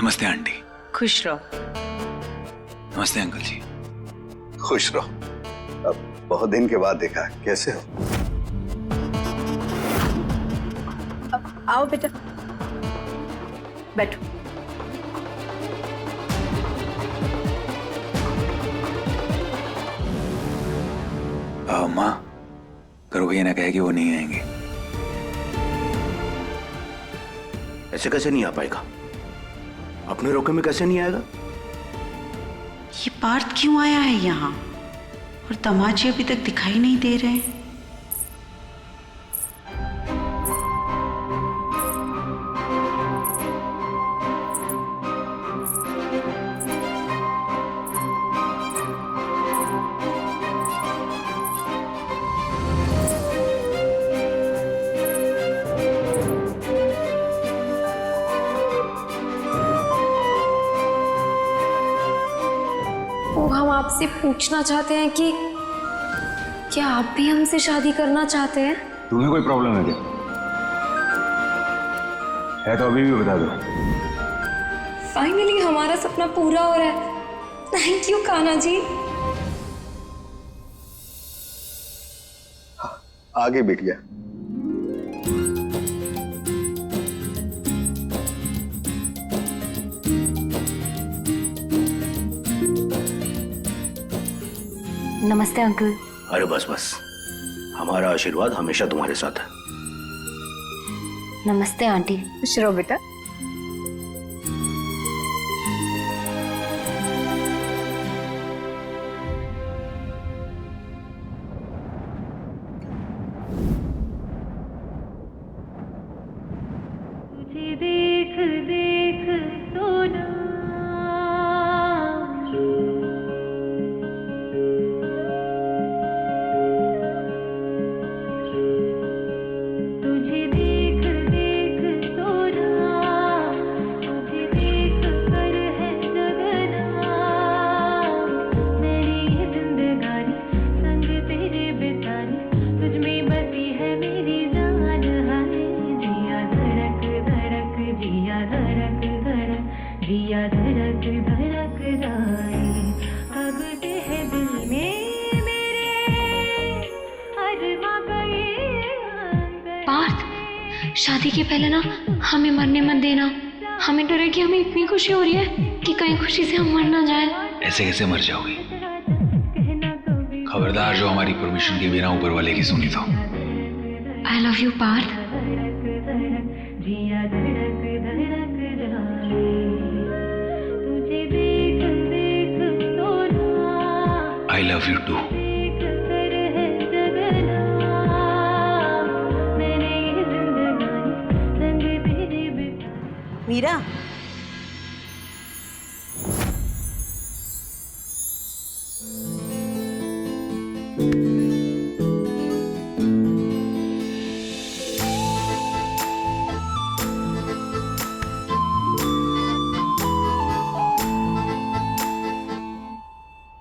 नमस्ते आंटी। खुश रहो। नमस्ते अंकल जी। खुश रहो। अब बहुत दिन के बाद देखा, कैसे हो? आओ बेटा, बैठो। माँ, करो भैया ने कहा कि वो नहीं आएंगे। ऐसे कैसे नहीं आ पाएगा? अपने रोके में कैसे नहीं आएगा? ये पार्थ क्यों आया है यहाँ? और तमाचे अभी तक दिखाई नहीं दे रहे हैं। हम आपसे पूछना चाहते हैं कि क्या आप भी हमसे शादी करना चाहते हैं? तुम्हें कोई प्रॉब्लम है क्या? है तो अभी भी बता दो। फाइनली हमारा सपना पूरा हो रहा है। Thank you Kanha ji. आगे बिटिया। नमस्ते अंकल। अरे बस बस, हमारा आशीर्वाद हमेशा तुम्हारे साथ है। नमस्ते आंटी। खुश रहो बेटा। तुझे देख देख सोना, तुझे देख देख सोना, तुझे देख कर है जगना। मेरी ये जिंदगानी संग तेरे बितानी, तुझ में बसी है मेरी जान। हाय जिया धड़क धड़क, जिया धड़क धड़क, जिया धड़क धड़क जाए। अब से है दिल में मेरे अरमा गए अंदर। पार्थ, शादी के पहले ना हमें मरने मत देना। हमें डर है कि हमें इतनी खुशी हो रही है कि कहीं खुशी से हम मर ना जाए। ऐसे कैसे मर जाओगे? खबरदार, जो हमारी परमिशन के बिना ऊपर वाले की सुनी तो। I love you Parth. जिया धड़क धड़क जाए। तुझे देख देख सोना, आई लव यू टू। देख कर है जगना। मैंने ये जिंदगानी संग तेरे बितानी। मीरा,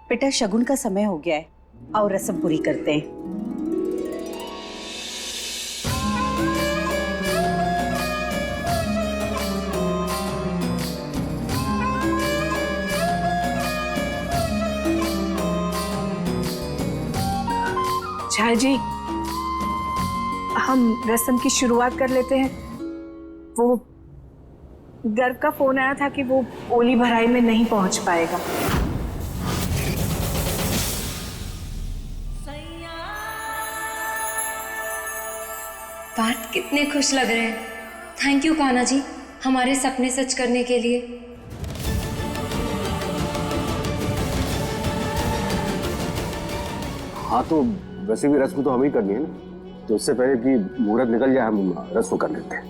बेटा शगुन का समय हो गया है। आओ रस्म पूरी करते हैं। झाल जी, हम रस्म की शुरुआत कर लेते हैं। वो गर्व का फोन आया था कि वो ओली भराई में नहीं पहुंच पाएगा। पार्थ कितने खुश लग रहे हैं। थैंक यू कान्हा जी, हमारे सपने सच करने के लिए। हाँ तो वैसे भी रस्म तो हमें ही करनी है ना, तो उससे पहले कि मुहूर्त निकल जाए हम रस्म कर लेते हैं।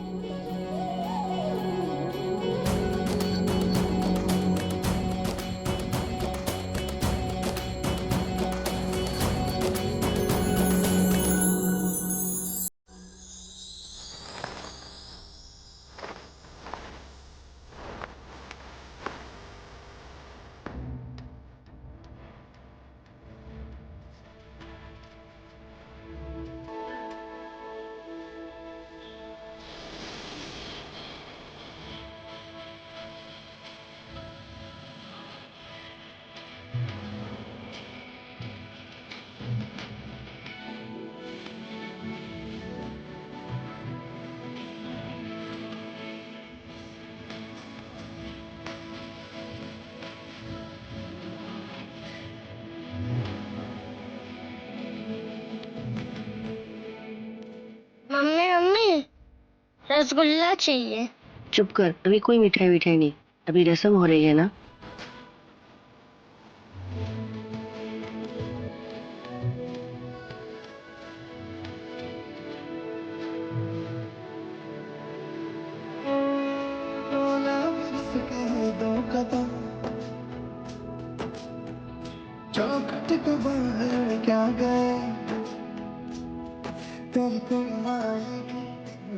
रसगुल्ला चाहिए। चुप कर, अभी कोई मिठाई विठाई नहीं, अभी रसम हो रही है ना।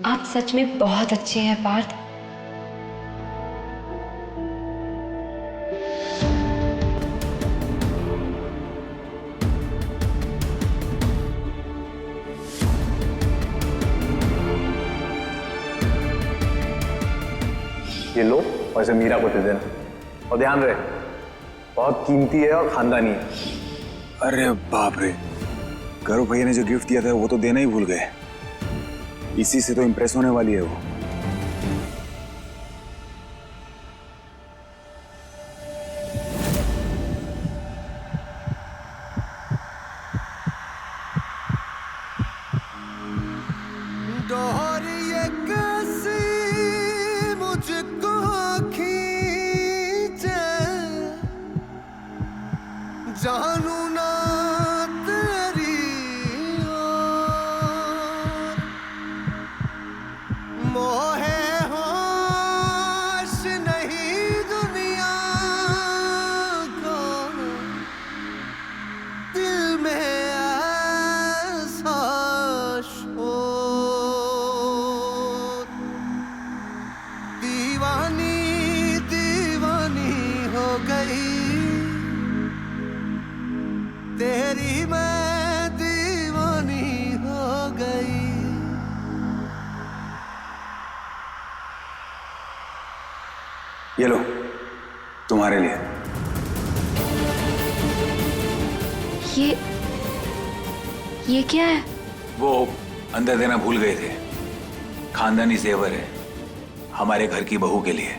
आप सच में बहुत अच्छे हैं पार्थ। ये लो और इसे मीरा को दे देना, और ध्यान रहे बहुत कीमती है और खानदानी है। अरे बाप रे, गौरव भैया ने जो गिफ्ट दिया था वो तो देना ही भूल गए। इसी से तो इम्प्रेस होने वाली है वो। जानू ना तेरी मोहे होश नहीं दुनिया को, दिल में ऐसा शोर। दीवानी दीवानी हो गई तेरी, मैं दीवानी हो गई। ये लो तुम्हारे लिए। ये क्या है? वो अंदर देना भूल गए थे, खानदानी जेवर है हमारे घर की बहू के लिए।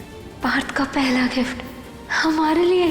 पार्थ का पहला गिफ्ट हमारे लिए।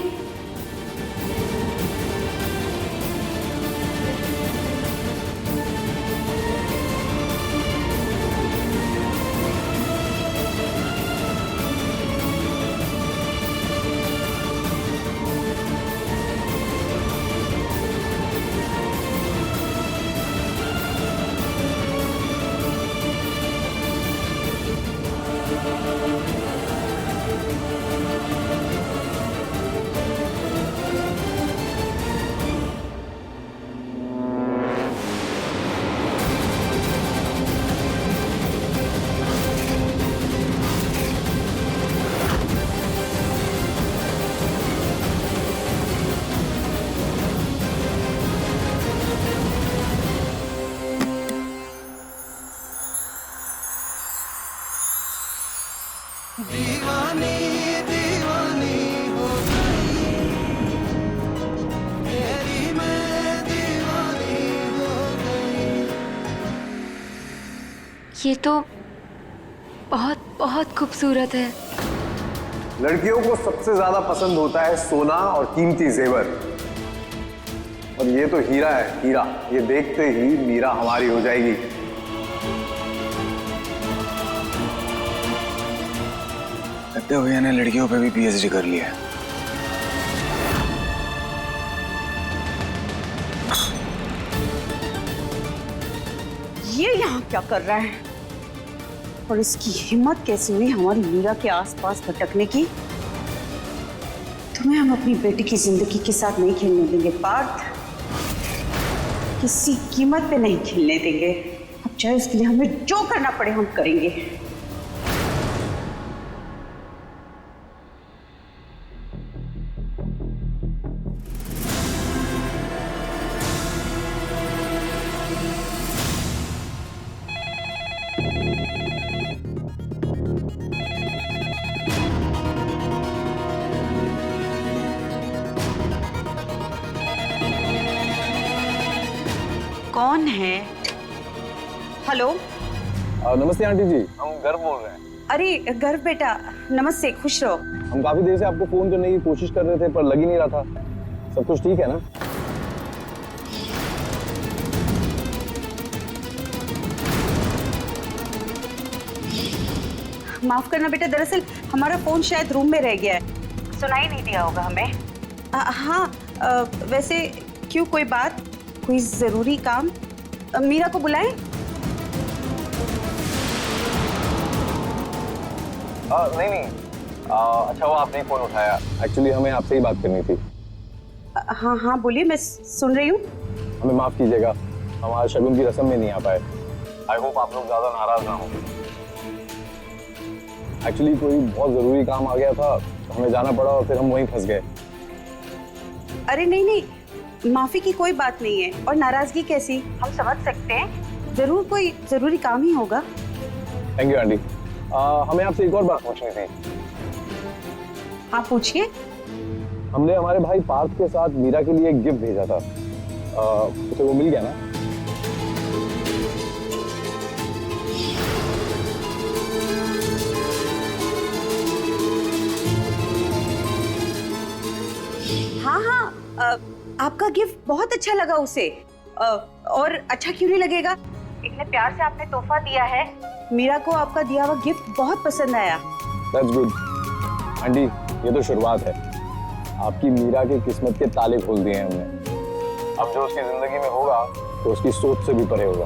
दीवानी दीवानी हो गई तेरी, मैं दीवानी हो गई। ये तो बहुत बहुत खूबसूरत है। लड़कियों को सबसे ज्यादा पसंद होता है सोना और कीमती जेवर, और ये तो हीरा है, हीरा। ये देखते ही मीरा हमारी हो जाएगी। लगता है भैया ने लड़कियों पे भी पीएचडी कर लिया। ये यहाँ क्या कर रहा है, और इसकी हिम्मत कैसे हुई हमारी मीरा के आसपास भटकने की। तुम्हें हम अपनी बेटी की जिंदगी के साथ नहीं खेलने देंगे पार्थ, किसी कीमत पे नहीं खेलने देंगे। अब चाहे उसके लिए हमें जो करना पड़े हम करेंगे। कौन है? हेलो। नमस्ते आंटी जी, हम गर्व बोल रहे हैं। अरे गर्व बेटा, नमस्ते, खुश रहो। हम काफी देर से आपको फोन करने की कोशिश कर रहे थे पर लग ही नहीं रहा था। सब कुछ ठीक है ना? माफ करना बेटा, दरअसल हमारा फोन शायद रूम में रह गया है, सुनाई नहीं दिया होगा हमें। हाँ, वैसे क्यों, कोई बात, कोई जरूरी काम? मीरा को बुलाएं? नहीं, अच्छा वो आपने फोन उठाया, एक्चुअली हमें आपसे ही बात करनी थी। हाँ बोलिए, मैं सुन रही हूँ। हमें माफ कीजिएगा, हमारे शगुन की रस्म में नहीं आ पाए। आई होप आप लोग ज्यादा नाराज ना हो। एक्चुअली कोई बहुत जरूरी काम आ गया था, हमें जाना पड़ा और फिर हम वहीं फंस गए। अरे नहीं, माफी की कोई बात नहीं है, और नाराजगी कैसी, हम समझ सकते हैं, जरूर कोई जरूरी काम ही होगा। Thank you aunty. हमें आपसे एक और बात पूछनी थी। हाँ पूछिए। हमने हमारे भाई पार्थ के साथ मीरा के लिए एक गिफ्ट भेजा था, उसे वो मिल गया ना? हाँ, आपका गिफ्ट बहुत अच्छा लगा उसे, और अच्छा क्यों नहीं लगेगा, इतने प्यार से आपने तोहफा दिया है, मीरा को आपका दिया हुआ गिफ्ट बहुत पसंद आया। That's good. आंटी, ये तो शुरुआत है, आपकी मीरा की किस्मत के ताले खोल दिए हैं हमने। अब जो उसकी जिंदगी में होगा तो उसकी सोच से भी परे होगा।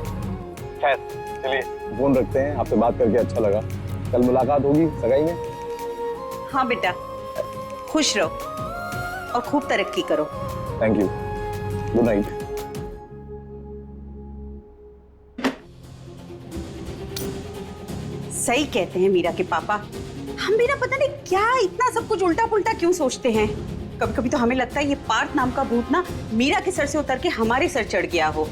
खैर चलिए फोन रखते हैं, आपसे बात करके अच्छा लगा, कल मुलाकात होगी सगाई में। हाँ बेटा, खुश रहो और खूब तरक्की करो। Thank you, good night. सही कहते हैं मीरा के पापा, हम भी ना पता नहीं क्या इतना सब कुछ उल्टा पुल्टा क्यों सोचते हैं। कभी कभी तो हमें लगता है ये पार्थ नाम का भूत ना मीरा के सर से उतर के हमारे सर चढ़ गया हो।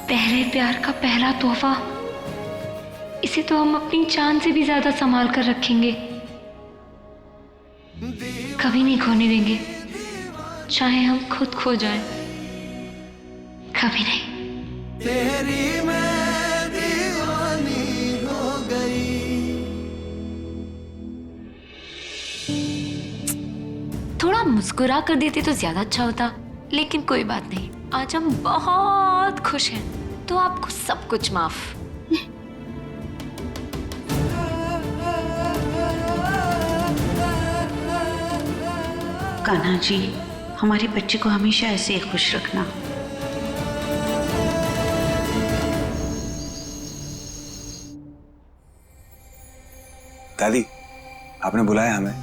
पहले प्यार का पहला तोहफा, इसे तो हम अपनी जान से भी ज्यादा संभाल कर रखेंगे, कभी नहीं खोने देंगे, चाहे हम खुद खो जाएं, कभी नहीं। तेरी मैं दीवानी हो गई। थोड़ा मुस्कुरा कर देते तो ज्यादा अच्छा होता, लेकिन कोई बात नहीं, आज हम बहुत खुश हैं, तो आपको सब कुछ माफ। कान्हा जी, हमारे बच्चे को हमेशा ऐसे ही खुश रखना। दादी, आपने बुलाया हमें?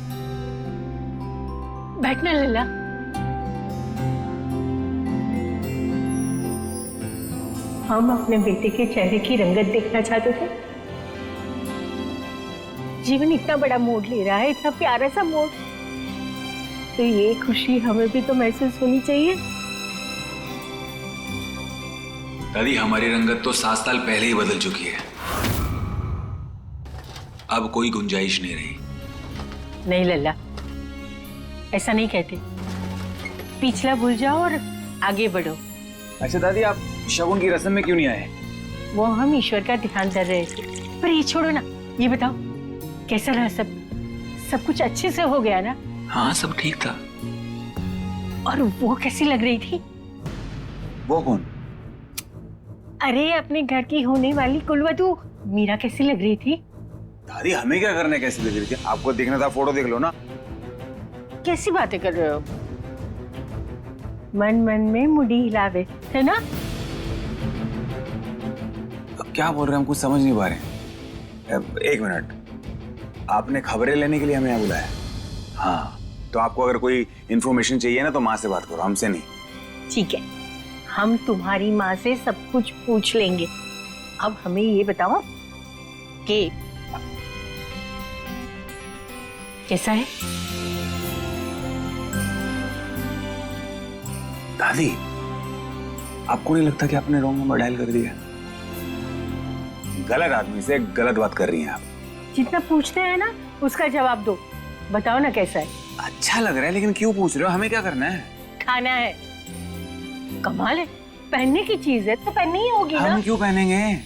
बैठना लल्ला। हम अपने बेटे के चेहरे की रंगत देखना चाहते थे। जीवन इतना बड़ा मोड़ ले रहा है, इतना प्यारा सा मोड़, तो ये खुशी हमें भी तो महसूस होनी चाहिए। दादी, हमारी रंगत तो 7 साल पहले ही बदल चुकी है, अब कोई गुंजाइश नहीं रही। नहीं लल्ला, ऐसा नहीं कहते, पिछला भूल जाओ और आगे बढ़ो। अच्छा दादी, आप शगुन की रस्म में क्यों नहीं आए? वो हम ईश्वर का ध्यान कर रहे थे। पर ये छोड़ो ना, ये बताओ कैसा रहा सब कुछ अच्छे से हो गया ना? हाँ, सब ठीक था। और वो कैसी लग रही थी? वो कौन? अरे अपने घर की होने वाली कुलवधू मीरा कैसी लग रही थी? दादी, हमें क्या करने कैसी लग रही थी? आपको देखना था, फोटो देख लो ना। कैसी बातें कर रहे हो? मन मन में मुड़ी हिलावे, है ना? अब क्या बोल रहे हैं, हम कुछ समझ नहीं पा रहे। एक मिनट, आपने खबरें लेने के लिए हमें यहाँ बुलाया? हाँ, तो आपको अगर कोई इंफॉर्मेशन चाहिए ना तो माँ से बात करो, हमसे नहीं। ठीक है, हम तुम्हारी माँ से सब कुछ पूछ लेंगे। अब हमें ये बताओ कि कैसा है? दादी, आपको नहीं लगता कि आपने रॉन्ग नंबर डायल कर दिया? गलत आदमी से गलत बात कर रही हैं आप। जितना पूछते हैं ना उसका जवाब दो। बताओ ना कैसा है? अच्छा लग रहा है, लेकिन क्यों पूछ रहे हो? हमें क्या करना है? खाना है। कमाल है, पहनने की चीज है तो पहननी ही होगी ना। हम क्यों पहनेंगे?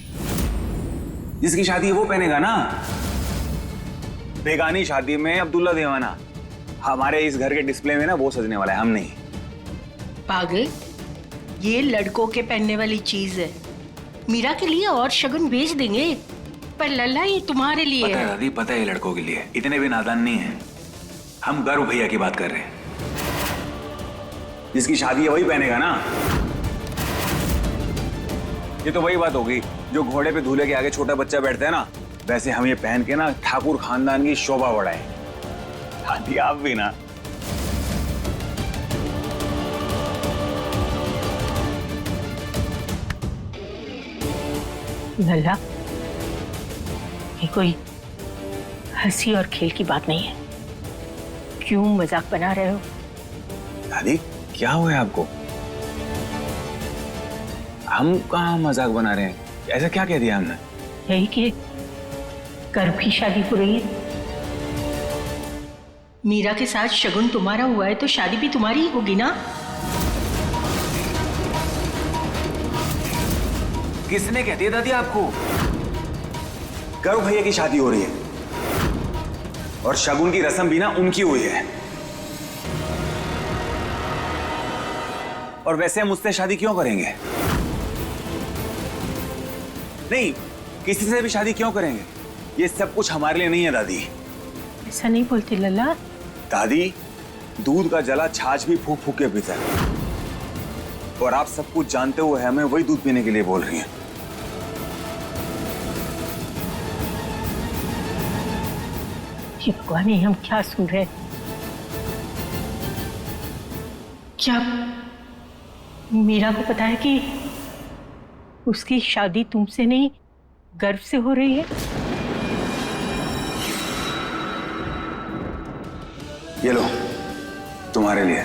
जिसकी शादी है वो पहनेगा ना। बेगानी शादी में अब्दुल्ला देवाना, हमारे इस घर के डिस्प्ले में ना वो सजने वाला है, हम नहीं। पागल, ये लड़कों के पहनने वाली चीज है। मीरा के लिए और शगुन भेज देंगे, पर लल्ला ये तुम्हारे लिए पता है है। दादी, पता है ये लड़कों के लिए। इतने भी नादान नहीं है। हम गर्व भैया की बात कर रहे हैं। जिसकी शादी है वही पहनेगा ना। ये तो वही बात होगी जो घोड़े पे दूल्हे के आगे छोटा बच्चा बैठता है ना, वैसे हम ये पहन के ना ठाकुर खानदान की शोभा बढ़ाएं। दादी आप भी ना। लल्ला, ये कोई हंसी और खेल की बात नहीं है। क्यों मजाक बना रहे हो? दादी क्या हुआ है आपको? हम कहाँ मजाक बना रहे हैं? ऐसा क्या कह दिया हमने? यही कि कर भी शादी हो रही है। मीरा के साथ शगुन तुम्हारा हुआ है तो शादी भी तुम्हारी ही होगी ना। किसने कह दिया दादी आपको? गौरव भैया की शादी हो रही है और शगुन की रस्म भी ना उनकी हुई है। और वैसे हम मुझसे शादी क्यों करेंगे? नहीं, किसी से भी शादी क्यों करेंगे? ये सब कुछ हमारे लिए नहीं है दादी। ऐसा नहीं बोलती लल्ला। दादी, दूध का जला छाछ भी फूक फूक के पीता है और आप सब कुछ जानते हुए हमें वही दूध पीने के लिए बोल रही हैं। ये भगवान, ये हम क्या सुन रहे हैं? क्या मीरा को पता है कि उसकी शादी तुमसे नहीं गर्व से हो रही है? ये लो, तुम्हारे लिए।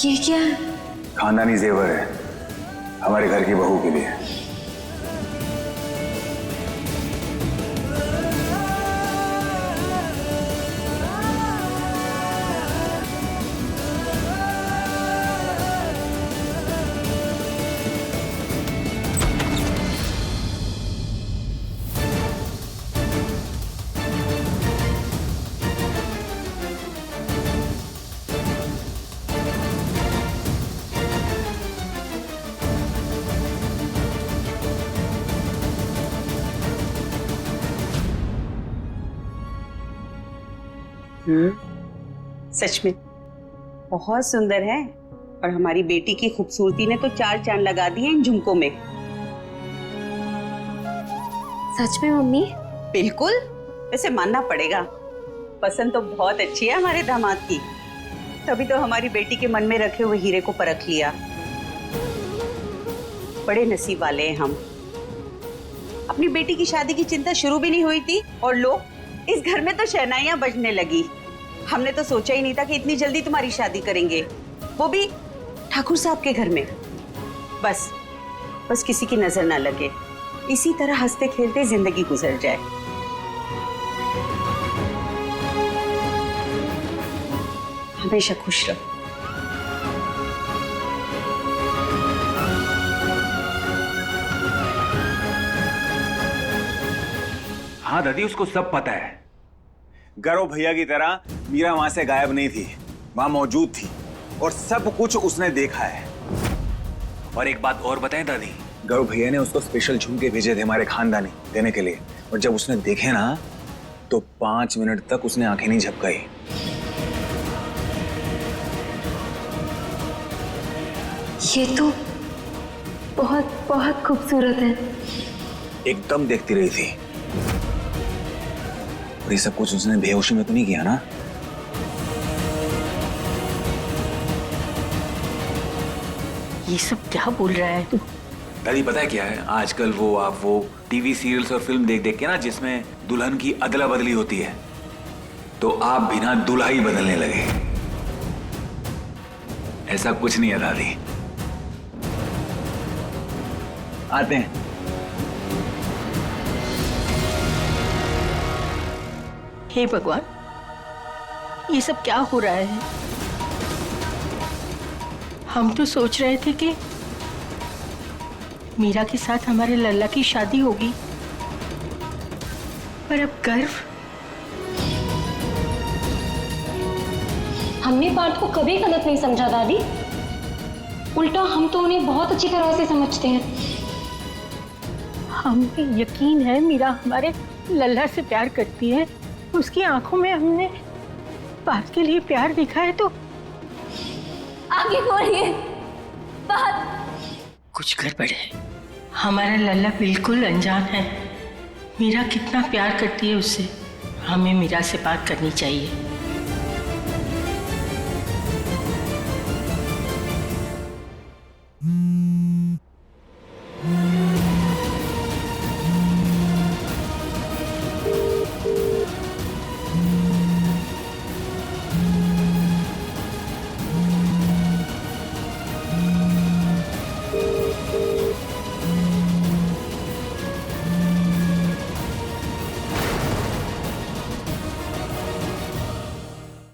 ये क्या है? खानदानी जेवर है, हमारे घर की बहू के लिए। सच में बहुत सुंदर है और हमारी बेटी की खूबसूरती ने तो 4 चांद लगा दिए इन झुमकों में। सच में मम्मी? बिल्कुल, वैसे मानना पड़ेगा, पसंद तो बहुत अच्छी है हमारे दामाद की। तभी तो हमारी बेटी के मन में रखे हुए हीरे को परख लिया। बड़े नसीब वाले हैं हम। अपनी बेटी की शादी की चिंता शुरू भी नहीं हुई थी और लो, इस घर में तो शहनाइयां बजने लगी। हमने तो सोचा ही नहीं था कि इतनी जल्दी तुम्हारी शादी करेंगे, वो भी ठाकुर साहब के घर में। बस किसी की नजर ना लगे, इसी तरह हंसते खेलते जिंदगी गुजर जाए। हमेशा खुश रहो। हाँ दादी, उसको सब पता है। गौरव भैया की तरह मीरा वहां से गायब नहीं थी, वहां मौजूद थी और सब कुछ उसने देखा है। और एक बात और बताएं दादी, गौरव भैया ने उसको स्पेशल झुमके भेजे थे हमारे खानदानी देने के लिए, और जब उसने देखे ना तो 5 मिनट तक उसने आंखें नहीं झपकाई। ये तो बहुत बहुत खूबसूरत है। एकदम देखती रही थी। और ये सब कुछ उसने बेहोशी में तो नहीं किया ना? ये सब क्या बोल रहा है तू? दादी पता है क्या है, आजकल वो टीवी सीरियल्स और फिल्म देख देख के ना, जिसमें दुल्हन की अदला बदली होती है, तो आप भी ना दूल्हा ही बदलने लगे। ऐसा कुछ नहीं है दादी। आते हैं। हे भगवान, ये सब क्या हो रहा है? हम तो सोच रहे थे कि मीरा के साथ हमारे लल्ला की शादी होगी, पर अब गर्व। हमने पार्थ को कभी गलत नहीं समझा दादी। उल्टा हम तो उन्हें बहुत अच्छी तरह से समझते हैं। हमें यकीन है मीरा हमारे लल्ला से प्यार करती है। उसकी आंखों में हमने बात के लिए प्यार देखा है। तो आगे बोलिए बात। कुछ गड़बड़ है। हमारा लल्ला बिल्कुल अनजान है। मीरा कितना प्यार करती है उससे। हमें मीरा से बात करनी चाहिए।